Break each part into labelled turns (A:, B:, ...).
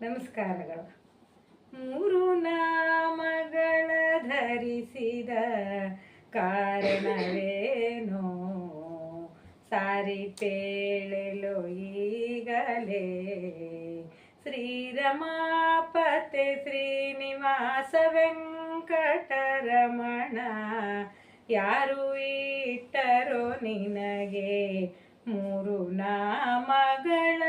A: ನಮಸ್ಕಾರಗಳು. ಮೂರು ನಾಮಗಳ ಧರಿಸಿದ ಕಾರಣವೇನೋ ಸಾರಿತೇಳೆಲು ಈಗಲೇ. ಶ್ರೀರಮಾಪತೆ ಶ್ರೀನಿವಾಸ ವೆಂಕಟರಮಣ, ಯಾರು ಇಟ್ಟರೋ ನಿನಗೆ ಮೂರು ನಾಮಗಳ?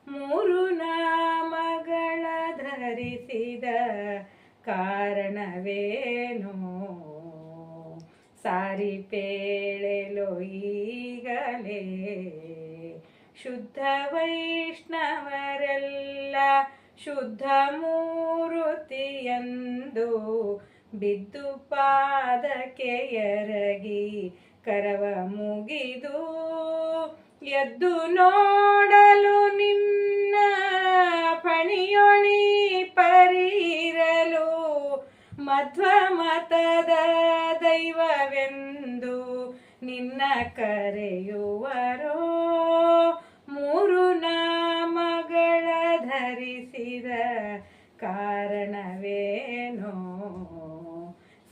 A: ಮೂರು ನಾಮಗಳ ಧರಿಸಿದ ಕಾರಣವೇನೋ ಸಾರಿಪೇಳೆಲೋ ಈಗಲೇ. ಶುದ್ಧ ವೈಷ್ಣವರೆಲ್ಲ ಶುದ್ಧ ಮೂರುತಿಯಂದು ಬಿದ್ದು ಪಾದಕ್ಕೆ ಎರಗಿ ಕರವ ಮುಗಿದು ಎದ್ದು ನೋಡಲು ನಿನ್ನ ಪಣಿಯೊಳಿ ಪರಿರಲು ಮಧ್ವ ಮತದ ದೈವವೆಂದು ನಿನ್ನ ಕರೆಯುವರೋ. ಮೂರು ನಾಮಗಳ ಧರಿಸಿದ ಕಾರಣವೇನೋ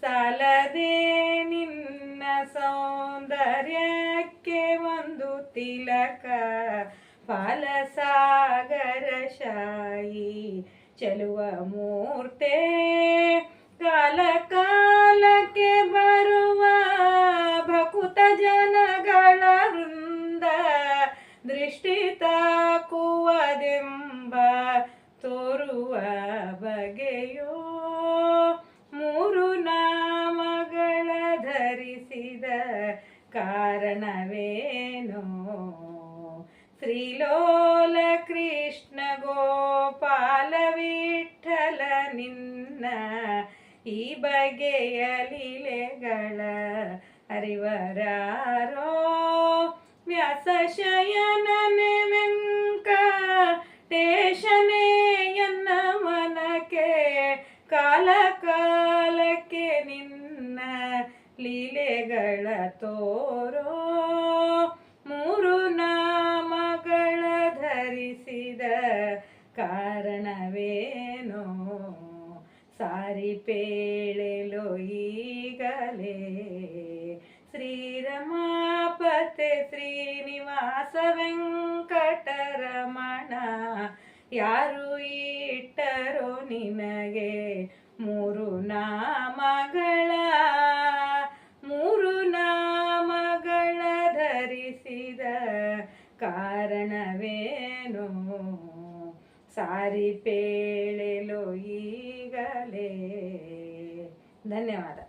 A: ಸಾಲದೆ ನಿನ್ನ ಸೌಂದರ್ಯಕ್ಕೆ ಒಂದು ತಿಲಕ ಪಾಲಸಾಗರ ಶಾಯಿ ಚೆಲುವ ಮೂರ್ತೆ. ಕಾಲ ಕಾಲಕ್ಕೆ ಬರುವ ಭಕುತ ಜನಗಳ ವೃಂದ ದೃಷ್ಟಿ ತಾಕುವದೆಂಬ ತೋರುವ ಬಗೆಯೋ. ಮೂರು ನಾಮಗಳ ಧರಿಸಿದ ಕಾರಣವೇನೋ ಶ್ರೀಲೋಲ ಕೃಷ್ಣ ಗೋಪಾಲ ವಿಠಲ ನಿನ್ನ ಈ ಬಗೆಯ ಲೀಲೆಗಳ ಅರಿವರಾರೋ. ವ್ಯಾಸ ಶಯನನೆ ವೆಂಕಟೇಶನೇ ಎನ್ನ ಮನಕ್ಕೆ ಕಾಲ ಕಾಲಕ್ಕೆ ನಿನ್ನ ಲೀಲೆಗಳ ತೋರೋ. ಮೂರು ನಾಮಗಳ ಧರಿಸಿದ ಕಾರಣವೇನೋ ಸಾರಿಪೇಳೆಲೋ ಈಗಲೇ. ಶ್ರೀರಮಾಪತೆ ಶ್ರೀನಿವಾಸ ವೆಂಕಟರಮಣ, ಯಾರು ಇಟ್ಟರೋ ನಿನಗೆ ಮೂರು ನಾಮಗಳ? ಮೂರು ನಾಮಗಳ ಧರಿಸಿದ ಕಾರಣವೇನೋ ಸಾರಿಪೇಳೆಲೋ ಈಗಲೇ. ಧನ್ಯವಾದ.